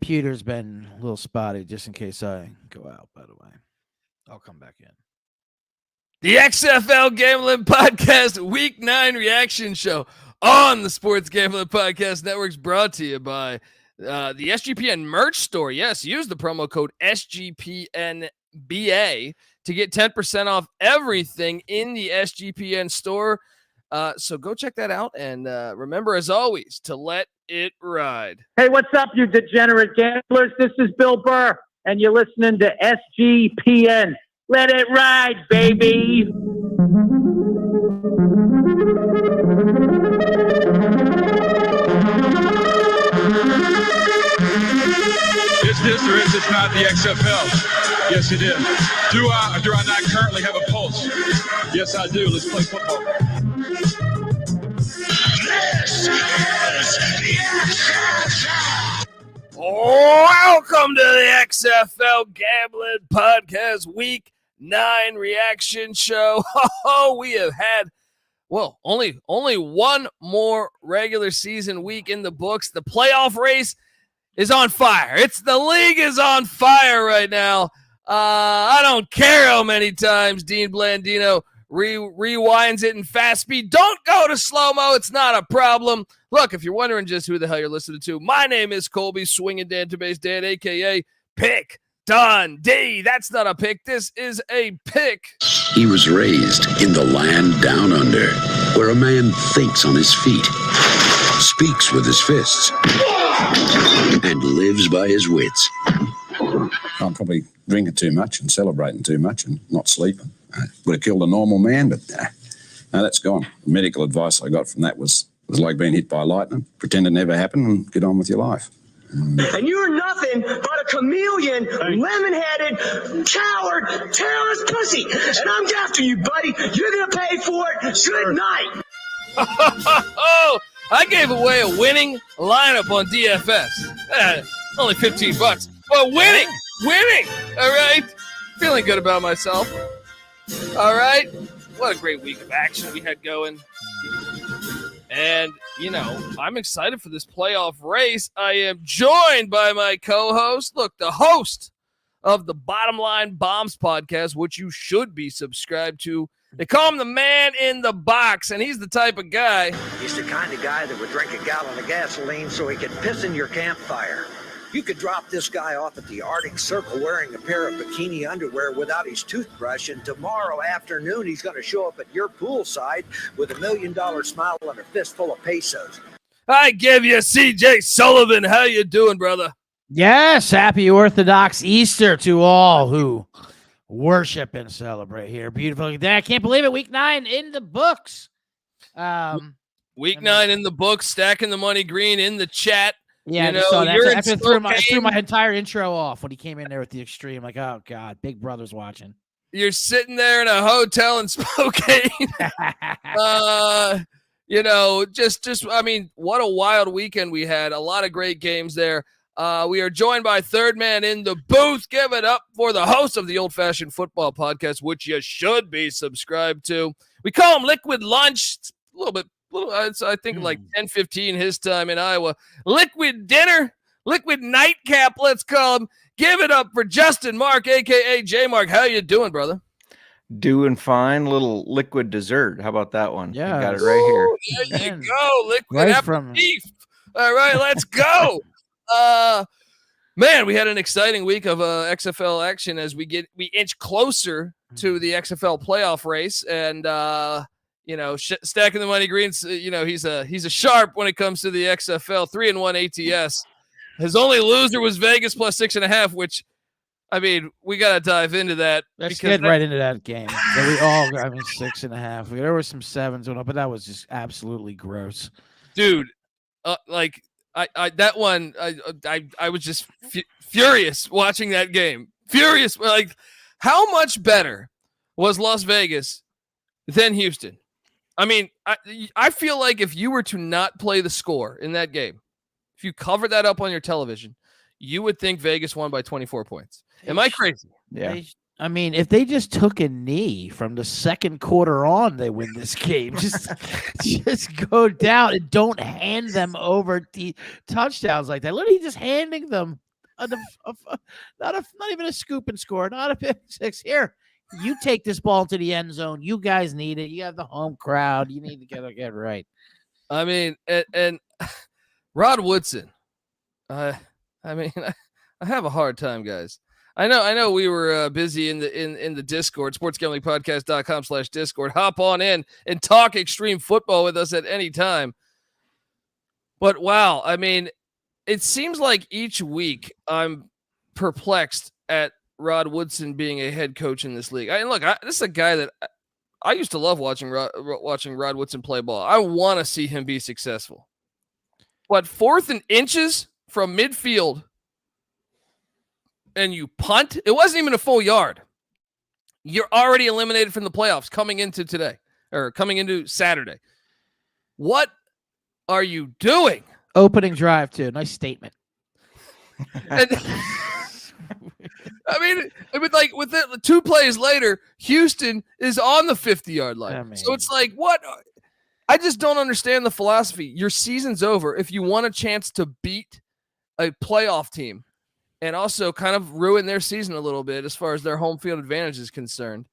Computer's been a little spotty just in case I go out, by the way. I'll come back in. The XFL Gambling Podcast Week 9 reaction show on the Sports Gambling Podcast Network is brought to you by the SGPN merch store. Yes, use the promo code SGPNBA to get 10% off everything in the SGPN store. So go check that out. And remember, as always, to let it ride. Hey, what's up, you degenerate gamblers? This is Bill Burr, and you're listening to SGPN. Let it ride, baby. Is this or is this not the XFL? Yes, it is. Do I or do I not currently have a pulse? Yes, I do. Let's play football. This is the XFL. Welcome to the XFL Gambling Podcast Week 9 reaction show. Oh, we have had, well, only one more regular season week in the books. The playoff race is on fire. The league is on fire right now. I don't care how many times Dean Blandino rewinds it in fast speed. Don't go to slow-mo. It's not a problem. Look, if you're wondering just who the hell you're listening to, my name is Colby Swinging Database Dan, a.k.a. Pick Dundee. That's not a pick. This is a pick. He was raised in the land down under, where a man thinks on his feet, speaks with his fists, and lives by his wits. I'm probably drinking too much and celebrating too much and not sleeping. I would have killed a normal man, but no, that's gone. The medical advice I got from that was like being hit by lightning. Pretend it never happened and get on with your life. And you're nothing but a chameleon, lemon-headed, coward, terrorist pussy. And I'm after you, buddy. You're going to pay for it. Good night. Oh, I gave away a winning lineup on DFS. Only $15. But winning. All right. Feeling good about myself. All right. What a great week of action we had going. And, I'm excited for this playoff race. I am joined by my co-host. Look, the host of the Bottom Line Bombs podcast, which you should be subscribed to. They call him the man in the box, and he's the type of guy. He's the kind of guy that would drink a gallon of gasoline so he could piss in your campfire. You could drop this guy off at the Arctic Circle wearing a pair of bikini underwear without his toothbrush, and tomorrow afternoon he's going to show up at your poolside with $1 million smile and a fistful of pesos. I give you CJ Sullivan. How you doing, brother? Yes, happy Orthodox Easter to all who worship and celebrate here. Beautiful. I can't believe it. Week 9 in the books. Week 9 in the books. Stacking the money green in the chat. Yeah, I threw my entire intro off when he came in there with the extreme. Like, oh, God, Big Brother's watching. You're sitting there in a hotel in Spokane. What a wild weekend we had. A lot of great games there. We are joined by third man in the booth. Give it up for the host of the Old Fashioned Football Podcast, which you should be subscribed to. We call him Liquid Lunch. It's a little bit. I think like 10:15 his time in Iowa. Liquid Dinner, Liquid Nightcap, let's call him. Give it up for Justin Mark, a.k.a. J Mark. How you doing, brother? Doing fine. Little liquid dessert. How about that one? Yeah. You got it right here. There you go. Liquid aperitif. All right, let's go. Man, we had an exciting week of XFL action as we inch closer to the XFL playoff race, and stacking the money greens. He's a sharp when it comes to the XFL. 3-1 ATS. His only loser was Vegas plus 6.5, which, we got to dive into that. Let's get right into that game. So we all, 6.5. There were some 7s, but that was just absolutely gross. Dude, that one, I was just furious watching that game. Furious. Like, how much better was Las Vegas than Houston? I feel like if you were to not play the score in that game, if you covered that up on your television, you would think Vegas won by 24 points. Am I crazy? Yeah. If they just took a knee from the second quarter on, they win this game. Just go down and don't hand them over the touchdowns like that. Literally just handing them not even a scoop and score, not a pick six. Here, you take this ball to the end zone. You guys need it. You have the home crowd. You need to get right. I mean, and Rod Woodson. I mean, I have a hard time, guys. I know we were busy in the Discord, sportsgamblingpodcast.com/Discord. Hop on in and talk extreme football with us at any time. But wow, I mean, it seems like each week I'm perplexed at Rod Woodson being a head coach in this league. This is a guy that I used to love watching Rod Woodson play ball. I want to see him be successful. But 4th and inches from midfield, and you punt, it wasn't even a full yard. You're already eliminated from the playoffs coming into Saturday. What are you doing? Opening drive, too. Nice statement. And, I mean, like with it, 2 plays later, Houston is on the 50-yard line. So it's like, what? I just don't understand the philosophy. Your season's over. If you want a chance to beat a playoff team and also kind of ruin their season a little bit as far as their home field advantage is concerned,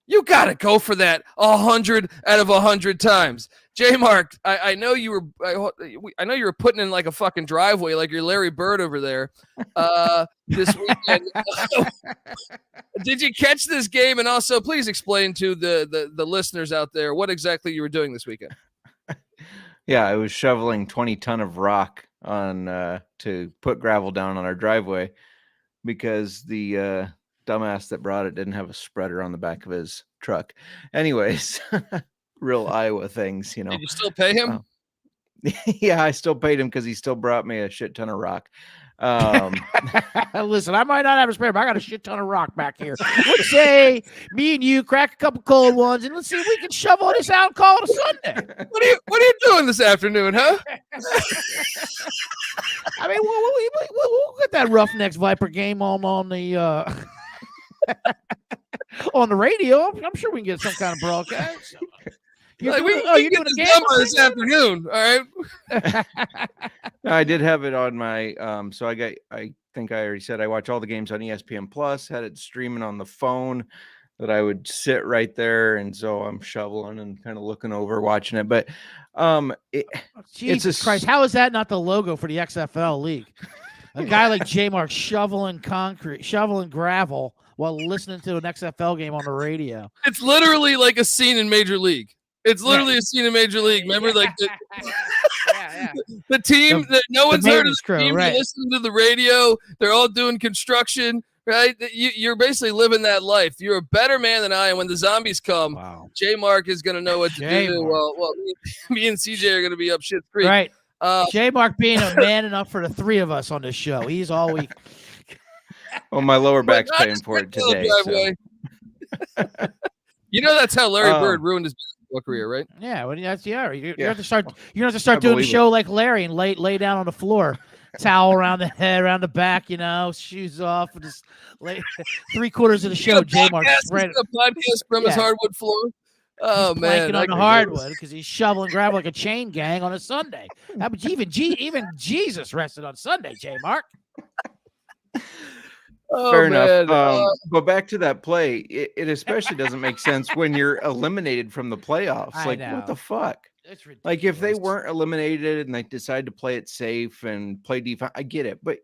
you got to go for that 100 out of 100 times. J-Mark, I know you were putting in like a fucking driveway like you're Larry Bird over there this weekend. Did you catch this game? And also, please explain to the listeners out there what exactly you were doing this weekend. Yeah, I was shoveling 20 ton of rock on to put gravel down on our driveway because the dumbass that brought it didn't have a spreader on the back of his truck. Anyways, real Iowa things, you know. Did you still pay him? Yeah, I still paid him because he still brought me a shit ton of rock. Listen, I might not have a spare, but I got a shit ton of rock back here. Let's say me and you crack a couple cold ones, and let's see if we can shovel this out and call it a Sunday. What are you doing this afternoon, huh? I mean, we'll get that Roughnecks Viper game on the on the radio. I'm sure we can get some kind of broadcast. We can get this done by this afternoon. All right. I did have it on my so I think I already said I watch all the games on ESPN Plus, had it streaming on the phone that I would sit right there, and so I'm shoveling and kind of looking over watching it. But Jesus Christ, how is that not the logo for the XFL league? A guy like J-Mark shoveling gravel while listening to an XFL game on the radio. It's literally like a scene in Major League. It's literally a scene in Major League. Remember, like the team that no one's heard of the team. Right. They're listening to the radio. They're all doing construction, right? You're basically living that life. You're a better man than I am. When the zombies come, J-Mark is going to know what to do. Well, me and CJ are going to be up shit creek. Right. J-Mark being a man enough for the 3 of us on this show. He's all week. Well, my lower back's paying for it today. So. You know that's how Larry Bird ruined his career, right? Yeah, well, that's you have to start. You have to start doing the show like Larry and lay down on the floor, towel around the head, around the back, shoes off, and just lay 3/4 of the show. J-Mark spread a podcast from his hardwood floor. Oh man, planking on the hardwood because he's shoveling gravel like a chain gang on a Sunday. Even Jesus rested on Sunday. J-Mark. Fair enough. But back to that play, it especially doesn't make sense when you're eliminated from the playoffs. Like, what the fuck? It's ridiculous. Like, if they weren't eliminated and they decide to play it safe and play defense, I get it. But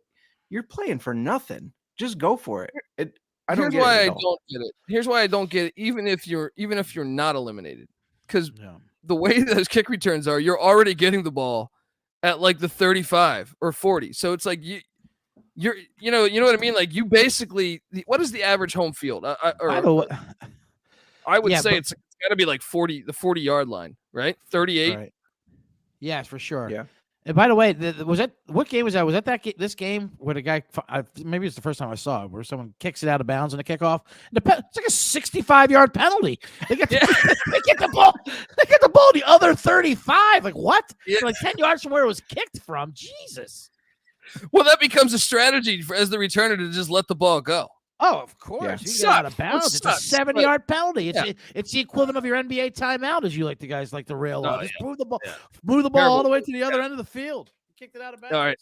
you're playing for nothing. Just go for it. Here's why I don't get it. Here's why I don't get it. Even if you're not eliminated, because the way those kick returns are, you're already getting the ball at like the 35 or 40. So it's like you know what I mean? Like you basically, what is the average home field? I would say it's got to be like 40, the 40-yard line, right? 38. Right. Yes, for sure. Yeah. And by the way, what game was that? Was that this game where the guy, maybe it's the first time I saw it, where someone kicks it out of bounds on the kickoff? It's like a 65-yard penalty. They get the ball. They get the ball the other 35. Like what? Yeah. Like 10 yards from where it was kicked from. Jesus. Well, that becomes a strategy as the returner to just let the ball go. Oh, of course. You get out of bounds. It's a 70-yard penalty. It's the equivalent of your NBA timeout, as you like to rail on. Just move the ball all the way to the other end of the field. You kicked it out of bounds. All right.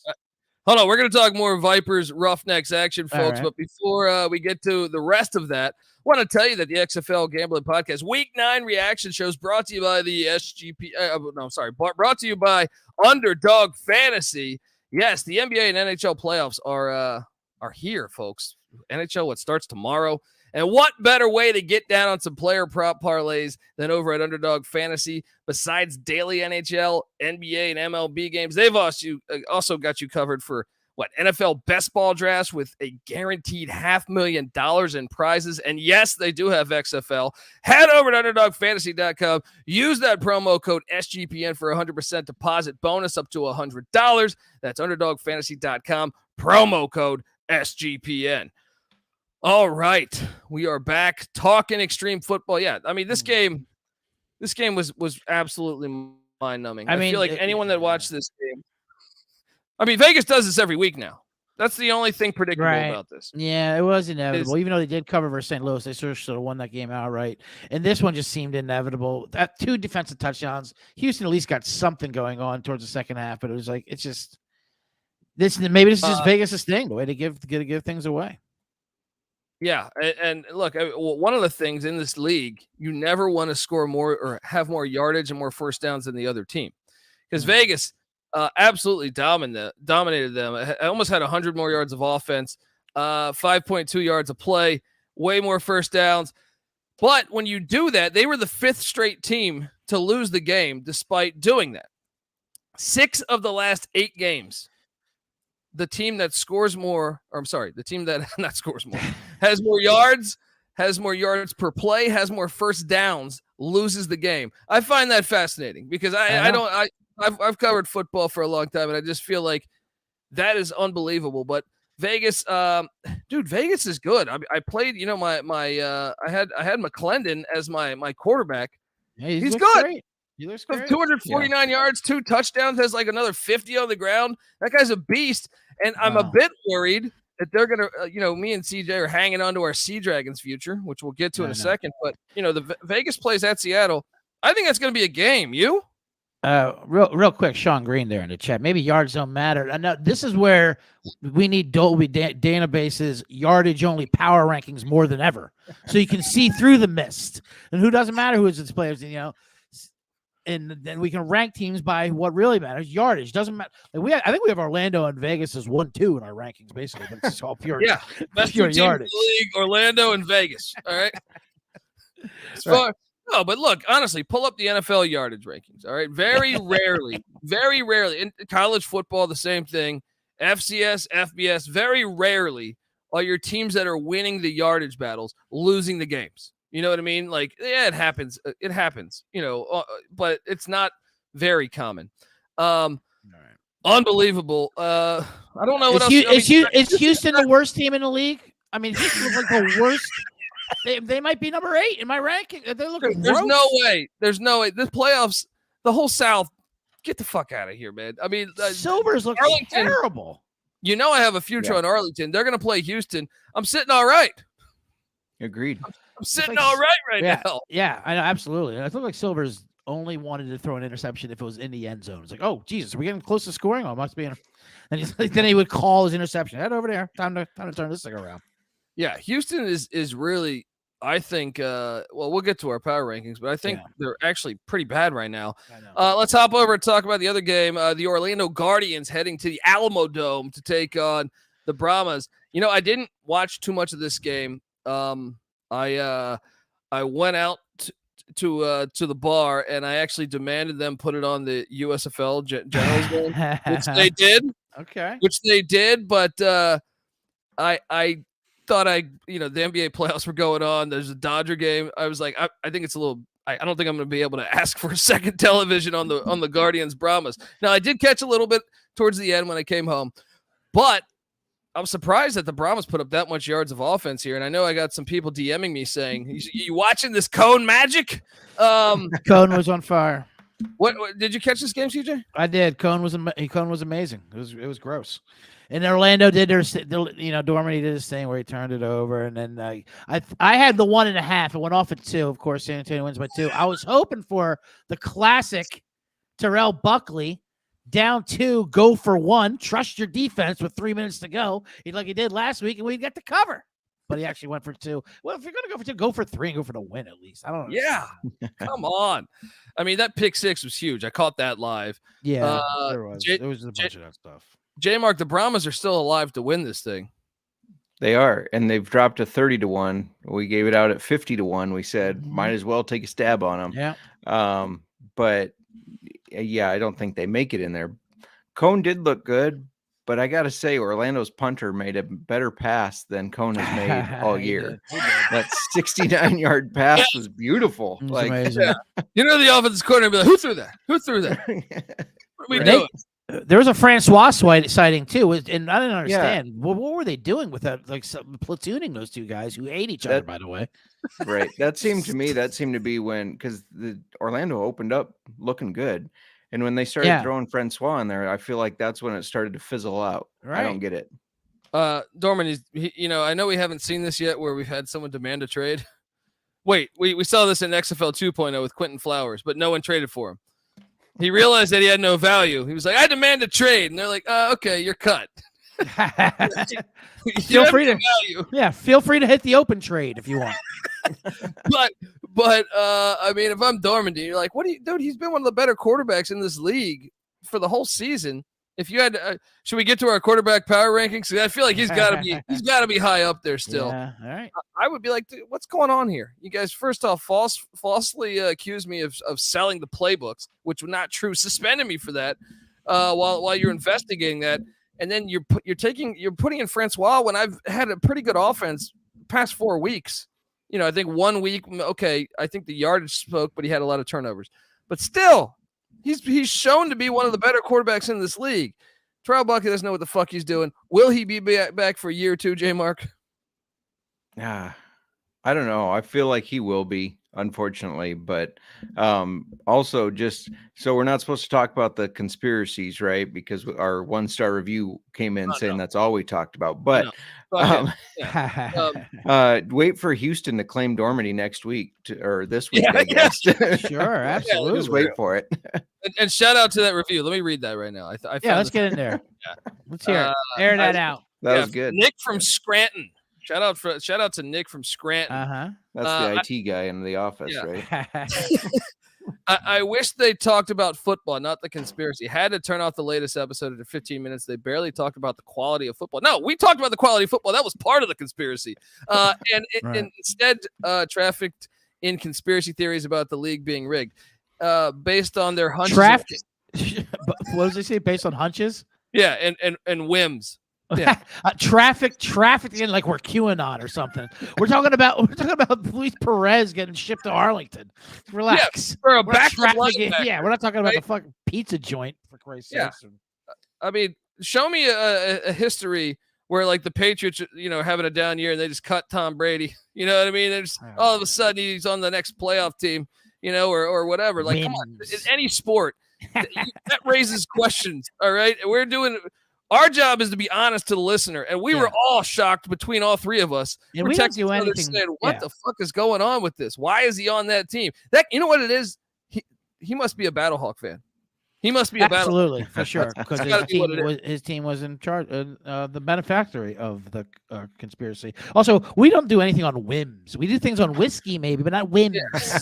Hold on, we're going to talk more Vipers Roughnecks action, folks. right. But before we get to the rest of that, I want to tell you that the XFL Gambling Podcast Week 9 reaction shows brought to you by the brought to you by Underdog Fantasy. Yes, the NBA and NHL playoffs are here, folks. NHL, what starts tomorrow. And what better way to get down on some player prop parlays than over at Underdog Fantasy? Besides daily NHL, NBA, and MLB games, they've also got you covered for NFL best ball drafts with a guaranteed $500,000 in prizes. And yes, they do have XFL. Head over to UnderdogFantasy.com. Use that promo code SGPN for 100% deposit bonus up to $100. That's UnderdogFantasy.com. Promo code SGPN. All right, we are back talking extreme football. Yeah, I mean this game was absolutely mind-numbing. I feel like anyone that watched this game, I mean Vegas does this every week now. That's the only thing predictable about this. Yeah, it was inevitable. Even though they did cover versus St. Louis, they sort of won that game outright. And this one just seemed inevitable. That 2 defensive touchdowns. Houston at least got something going on towards the second half, but it was like it's just this is just Vegas' thing, the way to give things away. Yeah, and look, one of the things in this league, you never want to score more or have more yardage and more first downs than the other team, because Vegas absolutely dominated them. I almost had 100 more yards of offense, 5.2 yards of play, way more first downs. But when you do that, they were the 5th straight team to lose the game despite doing that. 6 of the last 8 games. The team that scores more, or I'm sorry, the team that not scores more, has more yards per play, has more first downs, loses the game. I find that fascinating because I've covered football for a long time, and I just feel like that is unbelievable. But Vegas, Vegas is good. I played, I had McClendon as my quarterback. Yeah, he's good. Great. He looks great. 249 yards, 2 touchdowns, has like another 50 on the ground. That guy's a beast. And I'm a bit worried that they're going to, me and CJ are hanging on to our Sea Dragons future, which we'll get to in a second. But, the Vegas plays at Seattle. I think that's going to be a game. You? Real quick, Sean Green there in the chat. Maybe yards don't matter. I know this is where we need Dolby databases, yardage only power rankings more than ever, so you can see through the mist. And who doesn't matter who is its players, and then we can rank teams by what really matters. Yardage doesn't matter. Like I think we have Orlando and Vegas as 1-2 in our rankings, basically, but it's all pure. Yeah, best pure yardage. League, Orlando and Vegas. All right. No, but look, honestly, pull up the NFL yardage rankings. All right, very rarely, in college football, the same thing. FCS, FBS, very rarely are your teams that are winning the yardage battles losing the games. You know what I mean? Like, yeah, it happens. It happens, but it's not very common. Unbelievable. I don't know what else. Is Houston the worst team in the league? I mean, Houston looks like the worst. They might be number 8 in my ranking. They're looking. There's no way. There's no way. This playoffs, the whole South, get the fuck out of here, man. I mean, Silvers look terrible. I have a future on Arlington. They're going to play Houston. I'm sitting all right. Agreed. I'm sitting all right now. Yeah, I know, absolutely. And I feel like Silvers only wanted to throw an interception if it was in the end zone. It's like, oh, Jesus, are we getting close to scoring? Oh, it must be. And then he would call his interception. Head over there. Time to turn this thing around. Yeah, Houston is really, I think, we'll get to our power rankings, but I think they're actually pretty bad right now. Let's hop over and talk about the other game. The Orlando Guardians heading to the Alamo Dome to take on the Brahmas. I didn't watch too much of this game. I went out to the bar and I actually demanded them put it on the USFL Generals game, which they did. Okay. Which they did, but I thought the NBA playoffs were going on. There's a Dodger game. I was like, I think it's a little. I don't think I'm going to be able to ask for a second television on the Guardians Brahmas. Now I did catch a little bit towards the end when I came home, but I'm surprised that the Brahmas put up that much yards of offense here. And I know I got some people DMing me saying, "You watching this Cone magic?" Cone was on fire. What did you catch this game, CJ? I did. Cone was amazing. It was gross. And Orlando did Dormady did his thing where he turned it over, and then I had the 1.5. It went off at 2. Of course, San Antonio wins by 2. I was hoping for the classic Terrell Buckley down 2, go for 1, trust your defense with 3 minutes to go, like he did last week, and we get the cover. But he actually went for 2. Well, if you're going to go for 2, go for 3 and go for the win at least. I don't know. Yeah. Come on. I mean, that pick 6 was huge. I caught that live. Yeah, there was. There was a bunch of that stuff. J-Mark, the Brahmas are still alive to win this thing. They are, and they've dropped to 30-1. We gave it out at 50-1. We said might as well take a stab on them. Yeah. But yeah, I don't think they make it in there. Cone did look good, but I got to say, Orlando's punter made a better pass than Cone has made all year. That 69-yard pass was beautiful. Like, amazing. You know, the offensive coordinator be like, who threw that? Who threw that? What are we doing? There was a Francois sighting too, and I didn't understand what were they doing with that, like platooning those two guys who hate each other, by the way. Right. That seemed to be when, because the Orlando opened up looking good, and when they started throwing Francois in there, I feel like that's when it started to fizzle out. Right. I don't get it. Dorman, I know we haven't seen this yet, where we've had someone demand a trade. Wait, we saw this in XFL 2.0 with Quentin Flowers, but no one traded for him. He realized that he had no value. He was like, I demand a trade. And they're like, okay, you're cut. Feel free to hit the open trade if you want. but I mean, if I'm Dormandy, you're like, dude, he's been one of the better quarterbacks in this league for the whole season. If you had, should we get to our quarterback power rankings? I feel like he's got to be high up there still. Yeah, all right. I would be like, dude, what's going on here? You guys, first off, falsely accused me of selling the playbooks, which was not true. Suspended me for that while you're investigating that, and then you're putting in Francois when I've had a pretty good offense past 4 weeks. I think 1 week, okay, I think the yardage spoke, but he had a lot of turnovers. But still, he's shown to be one of the better quarterbacks in this league. Terrell Bucket doesn't know what the fuck he's doing. Will he be back for a year or two, J-Mark? I don't know. I feel like he will be, unfortunately. But also, just so we're not supposed to talk about the conspiracies, right? Because our 1-star review came in saying that's all we talked about. But wait for Houston to claim Dormady next week or this week, I guess. Sure, absolutely. Just wait for it. And shout out to that review. Let me read that right now. Let's get in there. Let's hear it. Air that out. That was good. Nick from Scranton. Shout out to Nick from Scranton. That's the IT guy in the office, right? I wish they talked about football, not the conspiracy. Had to turn off the latest episode after 15 minutes. They barely talked about the quality of football. No, we talked about the quality of football. That was part of the conspiracy. And instead trafficked in conspiracy theories about the league being rigged based on their hunches. What does they say? Based on hunches? Yeah, and whims. Yeah. Traffic in like we're QAnon or something. We're talking about Luis Perez getting shipped to Arlington. Relax. We're not talking about the fucking pizza joint for Christ's sake. I mean, show me a history where like the Patriots, having a down year and they just cut Tom Brady. You know what I mean? There's all of a sudden he's on the next playoff team, or whatever. Like, come on, in any sport, that raises questions. All right, our job is to be honest to the listener, and we were all shocked between all three of us. And we don't do anything. Saying, what the fuck is going on with this? Why is he on that team? You know what it is? He must be a Battlehawk fan. He must be absolutely for sure because his team was in charge, the benefactor of the conspiracy. Also, we don't do anything on whims. We do things on whiskey, maybe, but not whims. Yeah.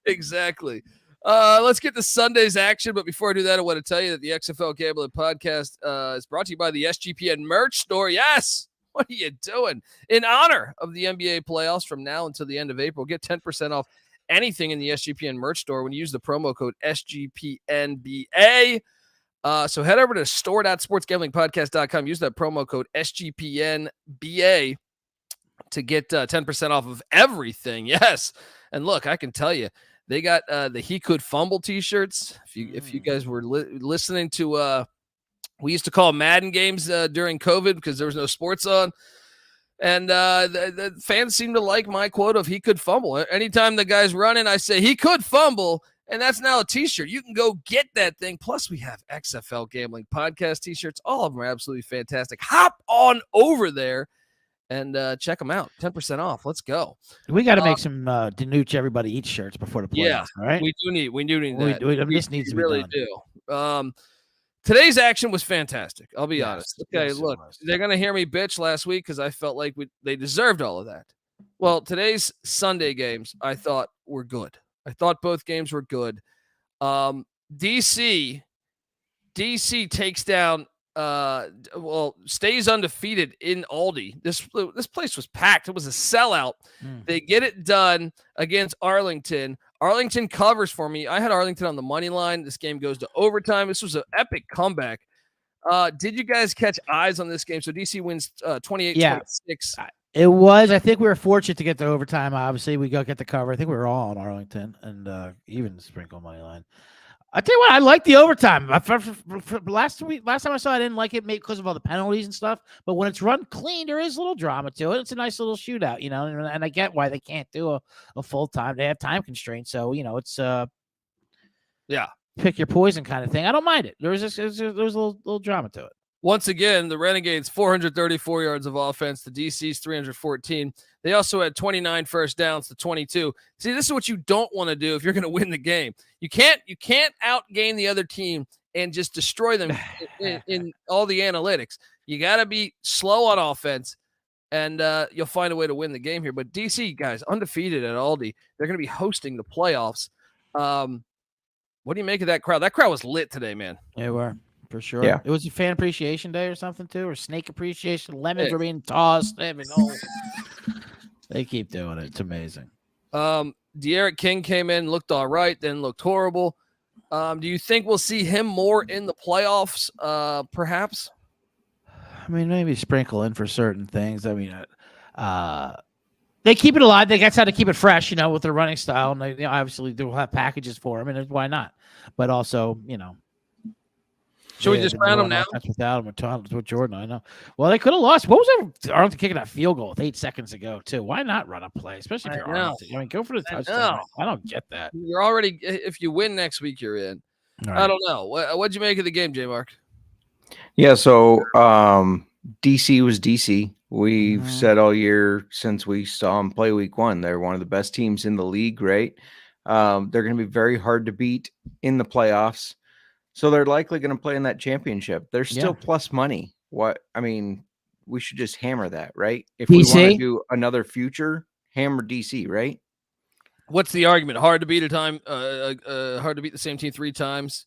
Exactly. Let's get to Sunday's action. But before I do that, I want to tell you that the XFL Gambling Podcast is brought to you by the SGPN merch store. Yes. What are you doing? In honor of the NBA playoffs from now until the end of April, get 10% off anything in the SGPN merch store when you use the promo code SGPNBA. So head over to store.sportsgamblingpodcast.com. Use that promo code SGPNBA to get 10% off of everything. Yes. And look, I can tell you, they got the He Could Fumble t-shirts. If you guys were listening to, we used to call Madden games during COVID because there was no sports on. And the fans seem to like my quote of he could fumble. Anytime the guy's running, I say he could fumble. And that's now a t-shirt. You can go get that thing. Plus, we have XFL Gambling Podcast t-shirts. All of them are absolutely fantastic. Hop on over there and check them out. 10% off. Let's go. We got to make some Danucci Everybody Eats shirts before the playoffs. Yeah, all right? We do need that. This needs to be really done. do. Today's action was fantastic. I'll be Yes, honest. Okay, yes, it look, was. they're going to hear me bitch last week because I felt like they deserved all of that. Well, today's Sunday games I thought were good. I thought both games were good. DC takes down stays undefeated in Aldi. This place was packed. It was a sellout. They get it done against Arlington. Arlington covers for me. I had Arlington on the money line. This game goes to overtime. This was an epic comeback. Did you guys catch eyes on this game? So DC wins 28-26. It was. I think we were fortunate to get to overtime. Obviously, we get the cover. I think we were all on Arlington and even the sprinkle money line. I tell you what, I like the overtime. Last time I saw it, I didn't like it because of all the penalties and stuff. But when it's run clean, there is a little drama to it. It's a nice little shootout, and I get why they can't do a full time. They have time constraints, so it's pick your poison kind of thing. I don't mind it. There's a little drama to it. Once again, the Renegades 434 yards of offense to DC's 314. They also had 29 first downs to 22. See, this is what you don't want to do if you're going to win the game. You can't outgain the other team and just destroy them in all the analytics. You got to be slow on offense, and you'll find a way to win the game here. But DC, guys, undefeated at Aldi. They're going to be hosting the playoffs. What do you make of that crowd? That crowd was lit today, man. They were. For sure. Yeah. It was a fan appreciation day or something too, or snake appreciation. Lemons were being tossed. They keep doing it. It's amazing. De'Aaron King came in, looked all right, then looked horrible. Do you think we'll see him more in the playoffs? Perhaps. I mean, maybe sprinkle in for certain things. I mean, they keep it alive. That's how to keep it fresh, with their running style, and they obviously they'll have packages for him, and why not? But also, Should we just crown them now? That's without him with Jordan. I know. Well, they could have lost. What was that? Arlington kicking that field goal with 8 seconds to go, too. Why not run a play, especially if you're Arlington? I mean, go for the touchdown. I don't get that. You're already. If you win next week, you're in. Right. I don't know. What'd you make of the game, J. Mark? Yeah. So DC was DC. We've said all year since we saw them play week 1, they're one of the best teams in the league. Right. They're going to be very hard to beat in the playoffs. So they're likely going to play in that championship. They're still plus money. We should just hammer that, right? If we want to do another future, hammer DC, right? What's the argument? Hard to beat hard to beat the same team 3 times.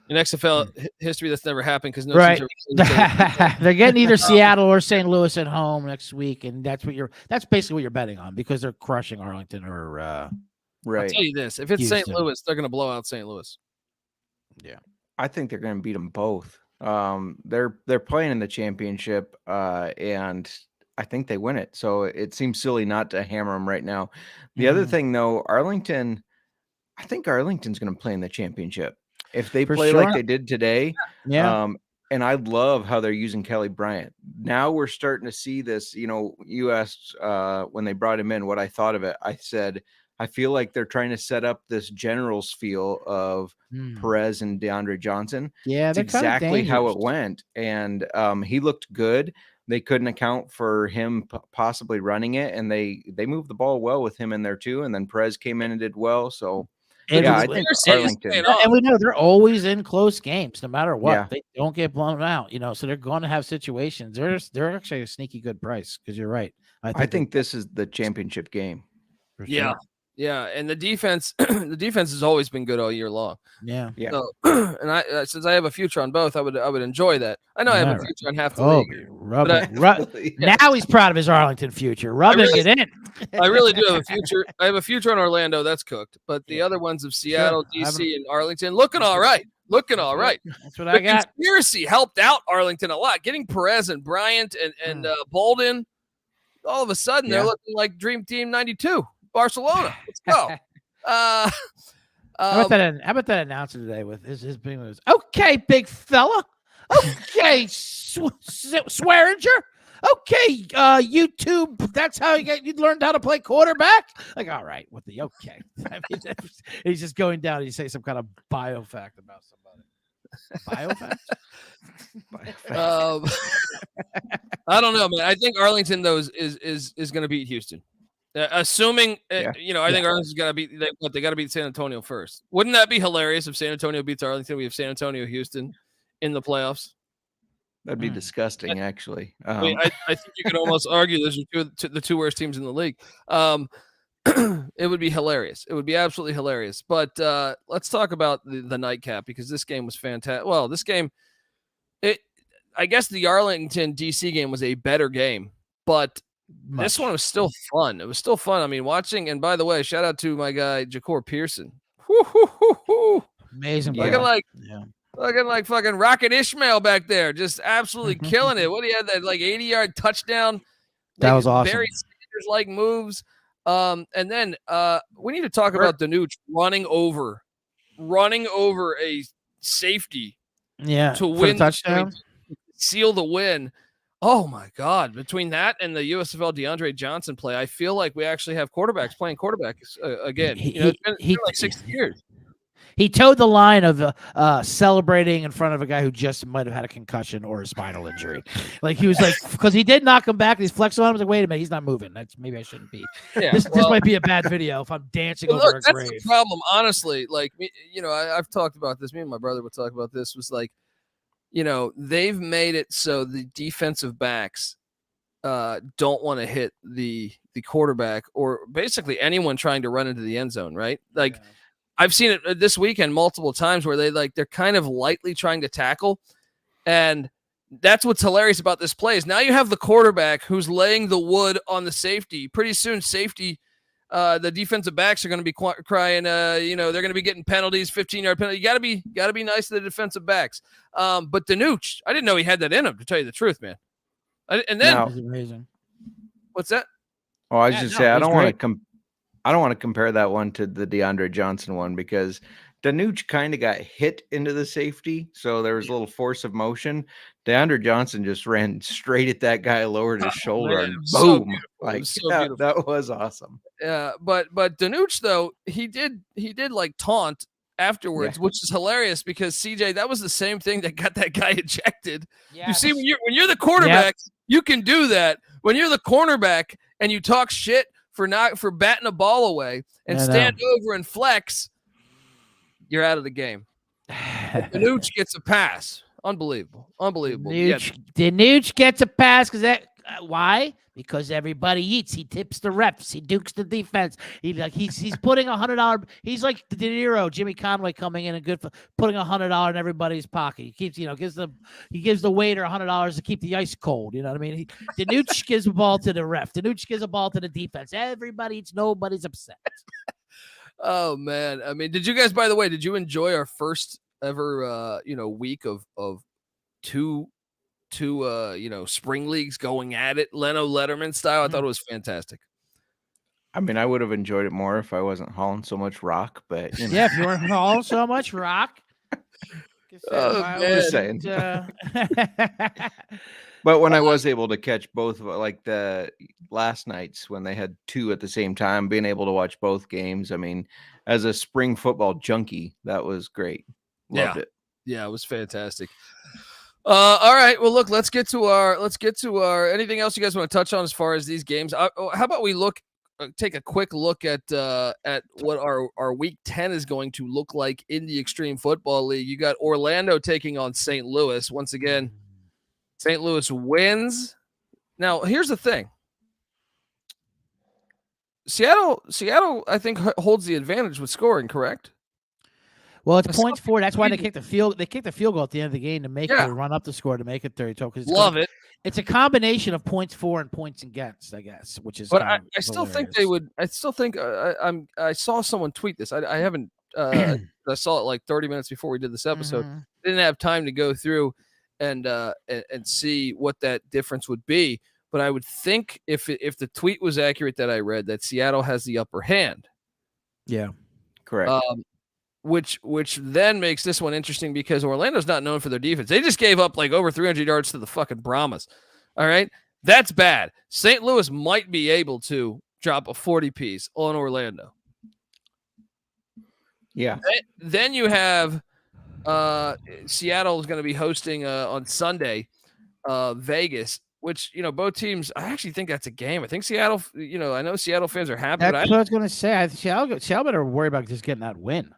In XFL history, that's never happened because no teams are they're getting either Seattle or St. Louis at home next week, and that's basically what you're betting on because they're crushing Arlington or right. I'll tell you this: if it's St. Louis, they're going to blow out St. Louis. Yeah. I think they're going to beat them both. They're playing in the championship, and I think they win it. So it seems silly not to hammer them right now. The other thing, though, Arlington, I think Arlington's going to play in the championship if they play like they did today. Yeah. And I love how they're using Kelly Bryant. Now we're starting to see this. You asked when they brought him in what I thought of it. I said, I feel like they're trying to set up this Generals feel of Perez and DeAndre Johnson. Yeah, that's exactly how it went. And he looked good. They couldn't account for him possibly running it, and they moved the ball well with him in there too. And then Perez came in and did well. So I think Arlington. And we know they're always in close games, no matter what. Yeah. They don't get blown out, so they're going to have situations. They're actually a sneaky good price because you're right. I think this is the championship game. Yeah. Sure. Yeah, and the defense has always been good all year long. Yeah. So, and since I have a future on both, I would enjoy that. I know I have a future on half the league. Now he's proud of his Arlington future. Rubbing it in. I really do have a future. I have a future on Orlando that's cooked, but the other ones of Seattle, DC, and Arlington looking all right. That's what I got. The conspiracy helped out Arlington a lot. Getting Perez and Bryant and Bolden, all of a sudden they're looking like Dream Team '92. Barcelona. Let's go. How about that announcer today with his being was okay, big fella. Okay, Swearinger. Okay, YouTube. That's how you learned how to play quarterback. Like, all right, with the okay. I mean, he's just going down. And you say some kind of bio fact about somebody. Bio fact. I don't know, man. I think Arlington though is going to beat Houston. Assuming, Yeah. I think Arlington's got to beat. They got to beat San Antonio first. Wouldn't that be hilarious if San Antonio beats Arlington? We have San Antonio, Houston in the playoffs. That'd be disgusting, actually. I mean, I think you could almost argue those are the two worst teams in the league. It would be hilarious. It would be absolutely hilarious. But let's talk about the nightcap, because this game was fantastic. Well, this game, I guess the Arlington DC game was a better game, but this one was still fun. It was still fun. I mean, watching, and by the way, shout out to my guy Ja'Cour Pearson. Amazing. Looking like fucking Rocket Ishmael back there, just absolutely killing it. What he had, that like 80-yard touchdown. That was awesome. Barry Sanders-like moves. And then we need to talk about Danucci running over a safety. To win the touchdown, seal the win. Oh my God! Between that and the USFL DeAndre Johnson play, I feel like we actually have quarterbacks playing quarterbacks again. It's been like 60 years. He towed the line of celebrating in front of a guy who just might have had a concussion or a spinal injury. Like he was like, because he did knock him back. He's flexing on him. I was like, wait a minute, he's not moving. Maybe I shouldn't be. Yeah, this might be a bad video if I'm dancing over a grave. That's the problem, honestly. Like, I've talked about this. Me and my brother would talk about this. Was like, they've made it so the defensive backs don't want to hit the quarterback or basically anyone trying to run into the end zone, right? Like. Yeah. I've seen it this weekend multiple times where they're kind of lightly trying to tackle. And that's what's hilarious about this play is now you have the quarterback who's laying the wood on the safety. Pretty soon safety, the defensive backs are going to be crying, they're going to be getting penalties, 15-yard penalty. You got to be nice to the defensive backs. But Danucci, I didn't know he had that in him, to tell you the truth, man. And then that was amazing. What's that? Oh, I was just saying, I don't want to compare that one to the DeAndre Johnson one because Danucci kind of got hit into the safety, so there was a little force of motion. DeAndre Johnson just ran straight at that guy, lowered his shoulder, and boom! That was awesome. Yeah, but Danucci though he did like taunt afterwards, which is hilarious because CJ, that was the same thing that got that guy ejected. Yeah. You see, when you're the quarterback, you can do that. When you're the cornerback and you talk shit for batting a ball away and stand over and flex, you're out of the game. Danucci gets a pass. Unbelievable. Danucci gets a pass because why? Because everybody eats. He tips the refs. He dukes the defense. He's putting $100. He's like De Niro, Jimmy Conway coming in and good for putting $100 in everybody's pocket. He keeps, gives the waiter $100 to keep the ice cold. You know what I mean? Danucci gives the ball to the ref. Danucci gives a ball to the defense. Everybody eats. Nobody's upset. Oh man. I mean, did you guys, by the way, did you enjoy our first ever week of two spring leagues going at it, Leno Letterman style? I thought it was fantastic. I mean, I would have enjoyed it more if I wasn't hauling so much rock, but yeah, if you weren't hauling so much rock. Just saying. But when I was able to catch both, like the last nights when they had two at the same time, being able to watch both games, I mean, as a spring football junkie, that was great. Loved it. Yeah, it was fantastic. All right. Well, look, let's get to our anything else you guys want to touch on as far as these games? How about we take a quick look at what our week 10 is going to look like in the Extreme Football League. You got Orlando taking on St. Louis. Once again, St. Louis wins. Now, here's the thing. Seattle, I think, holds the advantage with scoring, correct? Well, it's points for. That's why they kicked the field. They kicked the field goal at the end of the game to make it run up the score to make it 30-12. Love it. It's a combination of points for and points against, I guess, which is. But I still think they would. I still think I saw someone tweet this. I haven't. I saw it like 30 minutes before we did this episode. Mm-hmm. Didn't have time to go through and see what that difference would be. But I would think if the tweet was accurate that I read, that Seattle has the upper hand. Yeah, correct. Which then makes this one interesting because Orlando's not known for their defense. They just gave up like over 300 yards to the fucking Brahmas. All right, that's bad. St. Louis might be able to drop a 40-piece on Orlando. Yeah. Then you have Seattle is going to be hosting on Sunday Vegas. which, both teams, I actually think that's a game. I think Seattle, I know Seattle fans are happy, That's but what I was going to say. Seattle better worry about just getting that win.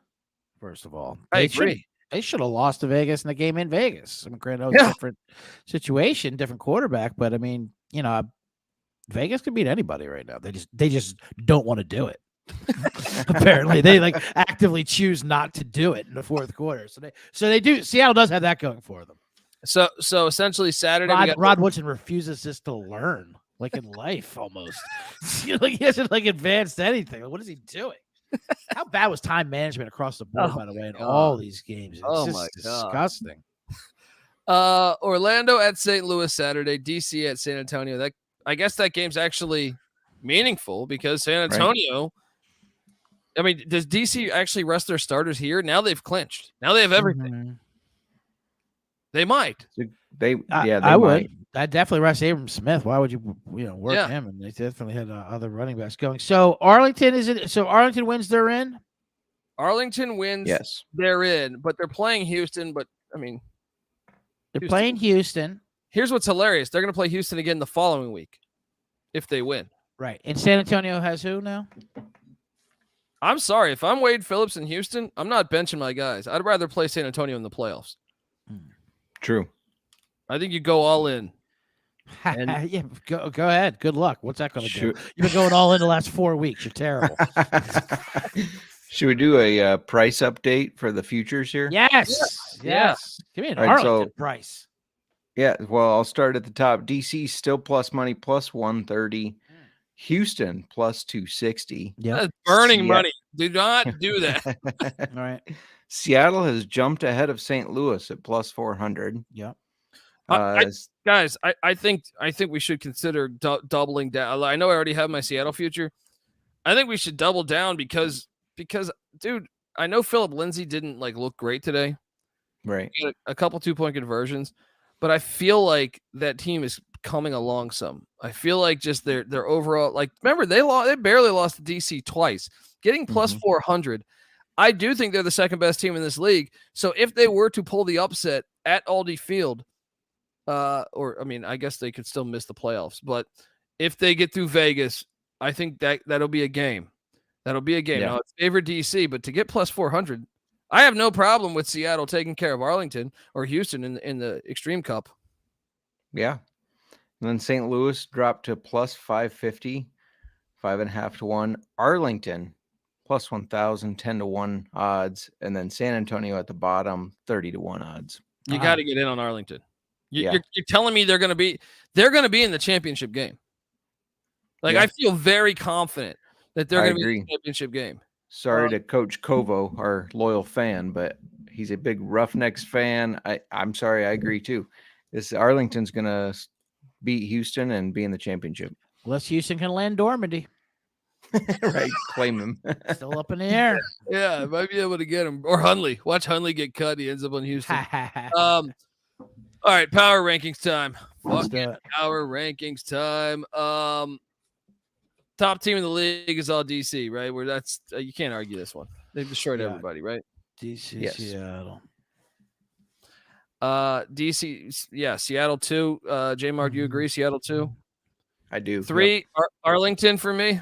First of all, I agree. They should have lost to Vegas in the game in Vegas. I mean, granted, it's a different situation, different quarterback, but I mean, Vegas could beat anybody right now. They just don't want to do it. Apparently, they actively choose not to do it in the fourth quarter. So they do. Seattle does have that going for them. So essentially Saturday, Rod Woodson refuses just to learn, like in life almost. He hasn't advanced anything. What is he doing? How bad was time management across the board, by the way, in all these games? It's just disgusting. Orlando at St. Louis Saturday, DC at San Antonio. I guess that game's actually meaningful because San Antonio. Right. I mean, does DC actually rest their starters here? Now they've clinched. Now they have everything. Mm-hmm. They might. They might. Would. I'd definitely rest Abram Smith. Why would you work him? And they definitely had other running backs going. So Arlington Arlington wins, they're in. Arlington wins. Yes, they're in, but they're playing Houston. But I mean, they're playing Houston. Here's what's hilarious: they're going to play Houston again the following week if they win. Right. And San Antonio has who now? I'm sorry, if I'm Wade Phillips in Houston, I'm not benching my guys. I'd rather play San Antonio in the playoffs. True. I think you go all in. Yeah, go ahead. Good luck. What's that going to do? You've been going all in the last 4 weeks. You're terrible. Should we do a price update for the futures here? Yes. Give me an Arlington price. Yeah, well, I'll start at the top. DC still plus money, plus 130. Houston plus 260. Yeah, that's burning money. Do not do that. All right. Seattle has jumped ahead of St. Louis at plus 400. Yeah. Guys, I think we should consider doubling down. I know I already have my Seattle future. I think we should double down because dude, I know Philip Lindsay didn't look great today. Right. He had a couple 2-point conversions, but I feel like that team is coming along some. I feel like just their overall, remember they barely lost to DC twice, getting plus 400. I do think they're the second best team in this league. So if they were to pull the upset at Aldi Field, I guess they could still miss the playoffs, but if they get through Vegas, I think that'll be a game. That'll be a game. Yeah. Now it's favored DC, but to get plus 400, I have no problem with Seattle taking care of Arlington or Houston in the Extreme Cup. Yeah. And then St. Louis dropped to plus 550, 5.5 to 1. Arlington plus 1,000, 10 to 1 odds. And then San Antonio at the bottom, 30 to 1 odds. You got to get in on Arlington. You're telling me they're going to be in the championship game. I feel very confident that they're going to be in the championship game. Sorry to Coach Kovo, our loyal fan, but he's a big Roughnecks fan. I'm sorry, I agree too. This Arlington's going to beat Houston and be in the championship. Unless Houston can land Dormandy. Right, claim him. Still up in the air. Yeah, might be able to get him. Or Hundley. Watch Hundley get cut. He ends up on Houston. All right, power rankings time. Power rankings time. Top team in the league is all DC, right? Where that's you can't argue this one. They've destroyed everybody, right? DC, yes. Seattle. DC, yeah, Seattle 2. J Mark, do you agree? Seattle 2? I do. 3, Arlington for me.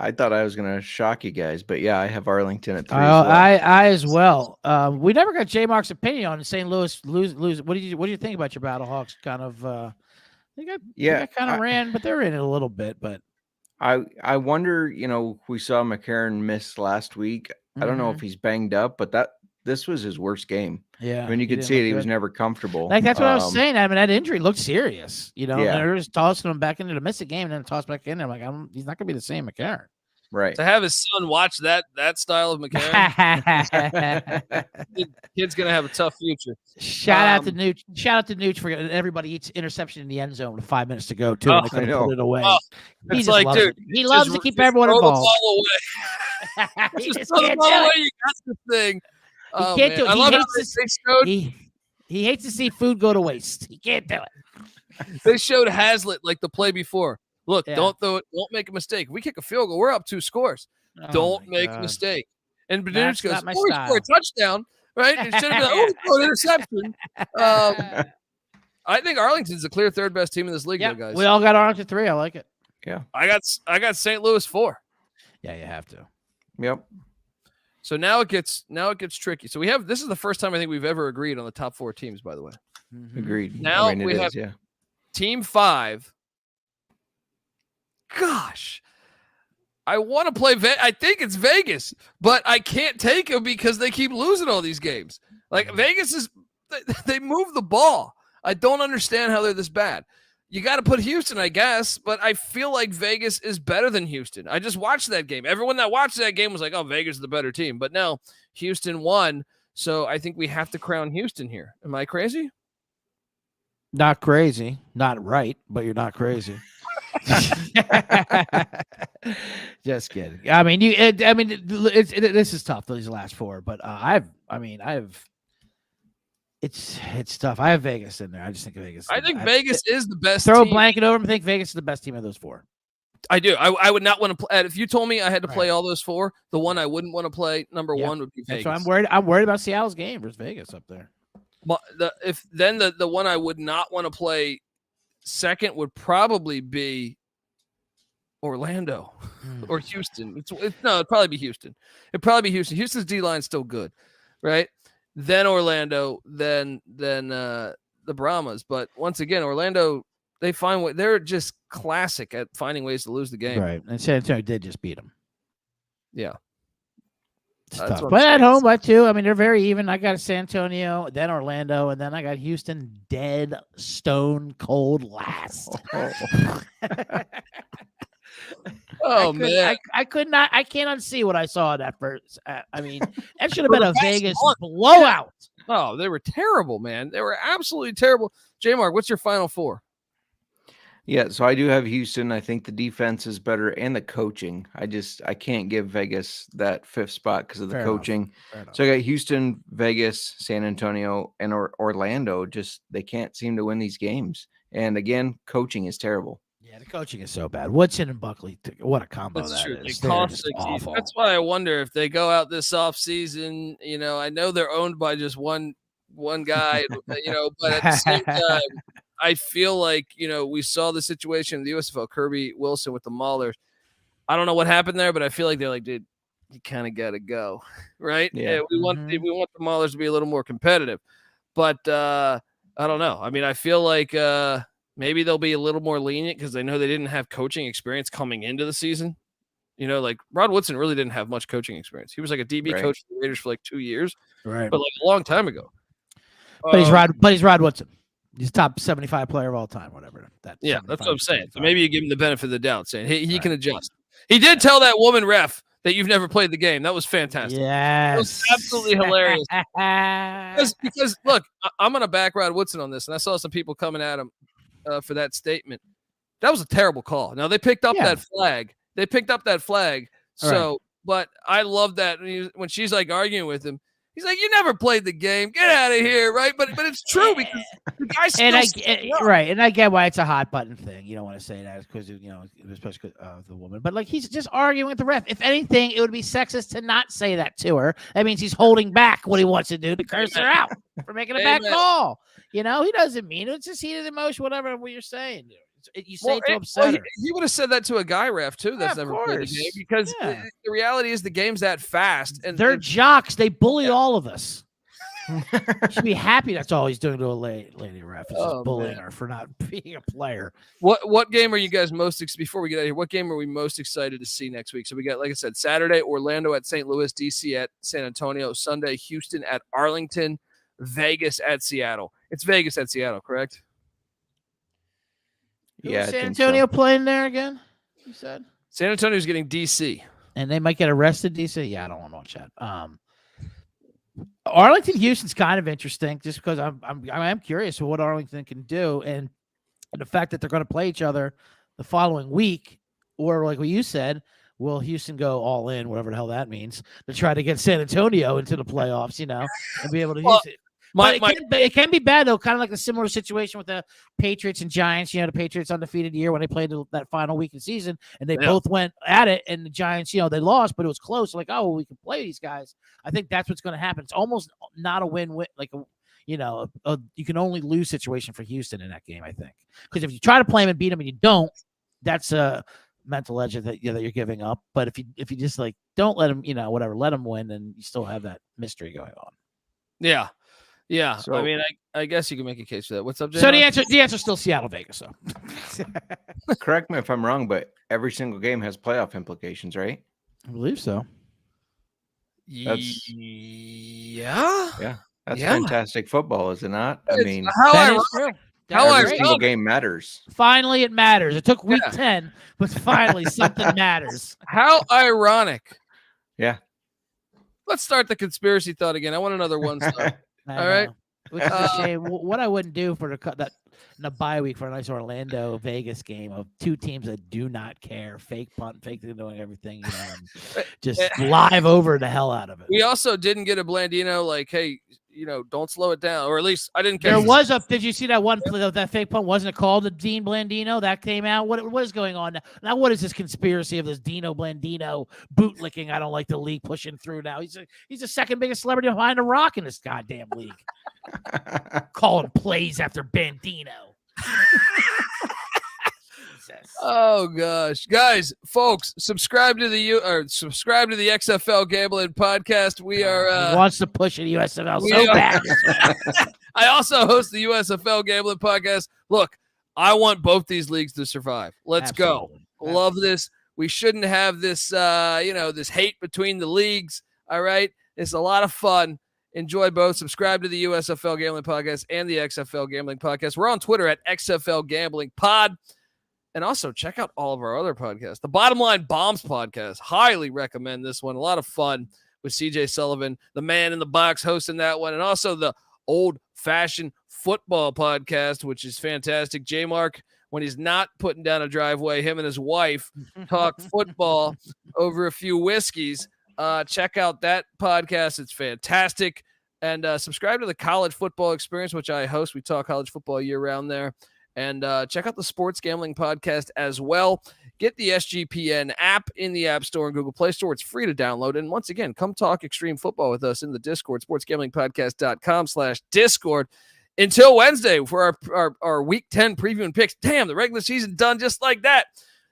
I thought I was going to shock you guys, but yeah, I have Arlington at 3 as well. well. I as well. We never got J Mark's opinion on St. Louis lose. What do you think about your Battlehawks? Kind of, they kind of ran, but they're in it a little bit. But I wonder. We saw McCarron miss last week. I don't know if he's banged up, but this was his worst game. Yeah, I mean, you could see it. He was never comfortable. That's what I was saying. I mean, that injury looked serious. Yeah. And they're just tossing him back into the miss a game and then toss back in. I'm like, he's not going to be the same McCarron. Right. To have his son watch that style of McCarron, kid's gonna have a tough future. Shout out to Nooch for everybody eats interception in the end zone with 5 minutes to go too. And they couldn't put it away. He's like, dude, he loves to keep everyone involved. Just throw the ball away. You got the thing. He can't do it. He hates to see food go to waste. He can't do it. They showed Hazlitt the play before. Look, don't throw it. Don't make a mistake. If we kick a field goal, we're up 2 scores. Don't make a mistake. And Benucci goes, we score a touchdown, right? It should have been, an interception. I think Arlington's the clear third best team in this league, though, guys. We all got Arlington 3. I like it. Yeah. I got St. Louis 4. Yeah, you have to. Yep. So now it gets tricky. So this is the first time I think we've ever agreed on the top 4 teams, by the way. Agreed. Now we have Team 5. Gosh. I want to play I think it's Vegas, but I can't take them because they keep losing all these games. Like Vegas they move the ball. I don't understand how they're this bad. You got to put Houston, I guess, but I feel like Vegas is better than Houston. I just watched that game. Everyone that watched that game was like, "Oh, Vegas is the better team." But no, Houston won, so I think we have to crown Houston here. Am I crazy? Not crazy, not right, but you're not crazy. Just kidding. I mean, this is tough. These last 4, but it's tough. I have Vegas in there. I just think Vegas. I think Vegas is the best. Throw team. a blanket over them. I think Vegas is the best team of those 4. I do. I would not want to play. If you told me I had to play all those 4, the one I wouldn't want to play, number 1 would be Vegas. So I'm worried about Seattle's game versus Vegas up there. But the one I would not want to play second would probably be Orlando or Houston. It'd probably be Houston. It'd probably be Houston. Houston's D line's still good, right? Then Orlando, then the Brahmas. But once again, Orlando, they're just classic at finding ways to lose the game. Right. And San Antonio did just beat them. Yeah. But at home, by 2. I mean, they're very even. I got San Antonio, then Orlando, and then I got Houston dead, stone cold last. Man. I could not. I can't unsee what I saw in that first. I mean, that should have been a Vegas blowout. Oh, they were terrible, man. They were absolutely terrible. J-Mark, what's your final 4? Yeah, so I do have Houston. I think the defense is better and the coaching. I can't give Vegas that 5th spot because of the coaching. So I got Houston, Vegas, San Antonio, and Orlando. Just they can't seem to win these games. And again, coaching is terrible. Yeah, the coaching is so bad. Woodson and Buckley, what a combo That's that true. is. They're just awful. That's why I wonder if they go out this offseason. I know they're owned by just one guy, but at the same time, I feel like, we saw the situation in the USFL, Kirby Wilson with the Maulers. I don't know what happened there, but I feel like they're like, dude, you kind of got to go, right? Yeah. We want the Maulers to be a little more competitive, but I don't know. I mean, I feel like maybe they'll be a little more lenient because they know they didn't have coaching experience coming into the season. Like Rod Woodson really didn't have much coaching experience. He was like a DB coach for the Raiders for like 2 years, right? But like a long time ago. But he's Rod Woodson. He's top 75 player of all time, whatever. That's what I'm saying. So maybe you give him the benefit of the doubt, saying he can adjust. He did tell that woman ref that you've never played the game. That was fantastic. Yes. It was absolutely hilarious. because look, I'm going to back Rod Woodson on this, and I saw some people coming at him for that statement. That was a terrible call. Now, they picked up that flag. So, but I love that when she's like arguing with him. He's like, you never played the game. Get out of here, right? But it's true because the guy's still and I get why it's a hot button thing. You don't want to say that because especially the woman. But like he's just arguing with the ref. If anything, it would be sexist to not say that to her. That means he's holding back what he wants to do to curse her out for making a bad call. He doesn't mean it. It's just heated emotion, whatever what you're saying. You say to upset her. He would have said that to a guy ref too. That's never played the game because the reality is the game's that fast, and they're jocks. They bully all of us. Should be happy that's all he's doing to a lady ref. Is just bullying her for not being a player. What game are you guys before we get out of here? What game are we most excited to see next week? So we got, like I said, Saturday Orlando at St. Louis, DC at San Antonio, Sunday Houston at Arlington, Vegas at Seattle. It's Vegas at Seattle, correct? Yeah, San Antonio playing there again? You said San Antonio's getting DC, and they might get arrested. DC, yeah, I don't want to watch that. Arlington, Houston's kind of interesting, just because I'm curious what Arlington can do, and the fact that they're going to play each other the following week, or like what you said, will Houston go all in, whatever the hell that means, to try to get San Antonio into the playoffs, and be able to use it. It can be bad, though, kind of like a similar situation with the Patriots and Giants. The Patriots undefeated year when they played that final week of the season, and they both went at it, and the Giants, they lost, but it was close. Like, we can play these guys. I think that's what's going to happen. It's almost not a win-win. Like, you can only lose situation for Houston in that game, I think. Because if you try to play them and beat them and you don't, that's a mental edge that you're giving up. But if you just like don't let them, let them win, then you still have that mystery going on. Yeah. Yeah. So- I mean, I guess you can make a case for that. What's up, Jay? So the answer is still Seattle, Vegas. So Correct me if I'm wrong, but every single game has playoff implications, right? I believe so. That's- Yeah. Yeah. That's Yeah. fantastic football, is it not? I It's mean, how That I is true. how That's I- every great. single game matters. Finally, it matters. It took week Yeah. 10, but finally something matters. how ironic. Yeah. Let's start the conspiracy thought again. I want another one star. I All right. know. Which is a shame. What I wouldn't do for that in a bye week for a nice Orlando Vegas game of two teams that do not care, fake punt, fake doing everything, and just live over the hell out of it. We also didn't get a Blandino like, hey, don't slow it down, or at least I didn't. There was did you see that one play of that fake punt? Wasn't it called the Dean Blandino? That came out. What is going on now? What is this conspiracy of this Dino Blandino bootlicking? I don't like the league pushing through now. He's the second biggest celebrity behind the Rock in this goddamn league. Calling plays after Bandino. Jesus. Oh gosh, guys, folks, subscribe to the XFL Gambling Podcast. We are He wants to push the USFL we so are- bad. I also host the USFL Gambling Podcast. Look, I want both these leagues to survive. Let's go. Absolutely. Love this. We shouldn't have this this hate between the leagues. All right. It's a lot of fun. Enjoy both. Subscribe to the USFL Gambling Podcast and the XFL Gambling Podcast. We're on Twitter at XFL Gambling Pod. And also check out all of our other podcasts. The Bottom Line Bombs podcast. Highly recommend this one. A lot of fun with CJ Sullivan, the man in the box, hosting that one. And also the Old Fashioned Football podcast, which is fantastic. J Mark, when he's not putting down a driveway, him and his wife talk football over a few whiskeys. Check out that podcast. It's fantastic. And subscribe to the College Football Experience, which I host. We talk college football year round there. And check out the Sports Gambling Podcast as well. Get the SGPN app in the App Store and Google Play Store. It's free to download. And once again, come talk extreme football with us in the Discord, sportsgamblingpodcast.com/Discord. Until Wednesday for our Week 10 preview and picks. Damn, the regular season done just like that.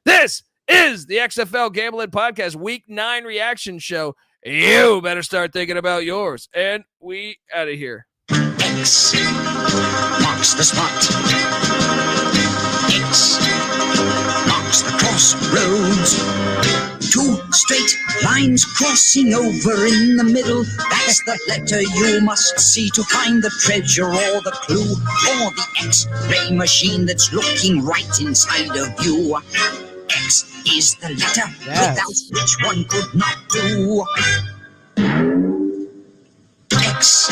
This is the XFL Gambling Podcast Week 9 reaction show. You better start thinking about yours. And we out of here. X marks the spot. X marks the crossroads. Two straight lines crossing over in the middle. That's the letter you must see to find the treasure or the clue, or the X-ray machine that's looking right inside of you. X is the letter without which one could not do. X